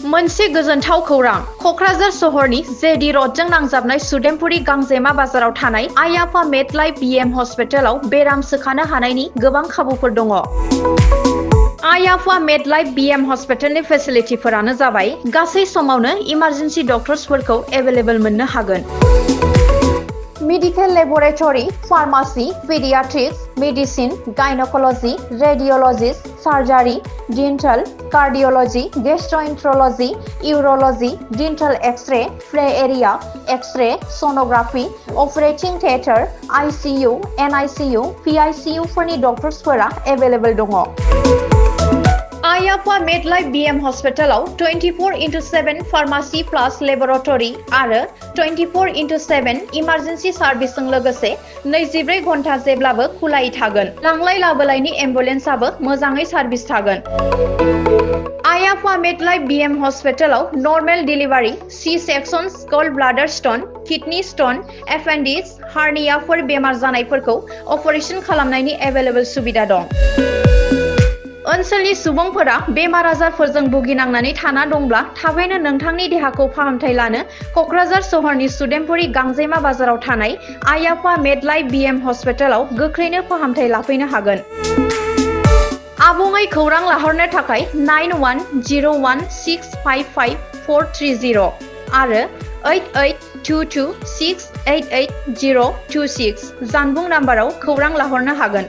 मोनसे गोजोनथाव खौरां कक्राझार सहरनि जेडी रडजों नांजाबनाय सुदेमपुरी गांजेमा बाजाराव थानाय आइ आफा मेडलाइफ बिएम हस्पिटालाव बेराम सोखानो हानायनि गोबां खाबुफोर दङ। आइ आफा मेडलाइफ बिएम हस्पिटालनि फेसिलिटिफोरानो जाबाय गासै समावनो इमारजेन्सि डक्टर्सफोरखौ एभेलेबल मोननो हागोन। Medical laboratory, pharmacy, paediatrics, medicine, gynaecology, radiologist, surgery, dental, cardiology, gastroenterology, urology, dental X-ray, play area, X-ray, sonography, operating theatre, ICU, NICU, PICU फोरनि डक्टर्सफोरा एभेलेबल दङ। आइ आफा मेडलाइफ बिएम हस्पिटालाव 24/7 फार्मासी प्लास लेबोरेटरी आरो 24/7 इमारजेन्सि सार्भिसजों लोगोसे 24 घन्टा जेब्लाबो खुलायै थागोन। लांलाय लाबोलायनि एम्बुलेन्सआबो मोजाङै सार्भिस थागोन। आइ आफा मेडलाइफ बिएम हस्पिटालाव normal delivery, C sections, gall bladder stone, kidney stone, appendix, हार्नियाफोर बेमार जानायफोरखौ अपारेशन खालामनायनि एभेलेबल सुबिदा दं। ओनसोलनि सुबुंफोरा बेमार आजारफोरजों भुगिनांनानै थाना दंब्ला थाबैनो नोंथांनि देहाखौ फाहामथाय लानो कक्राझार सहरनि सुदेमपुरी गांजेमा बाजाराव थानाय आइ आफा मेडलाइफ बिएम हस्पिटालाव गोख्रैनो फाहामथाय लाफैनो हागोन। आबुङै खौरां लाहरनो थाखाय 9101655430 आरो 8822688026 जानबुं नाम्बाराव खौरां लाहरनो हागोन।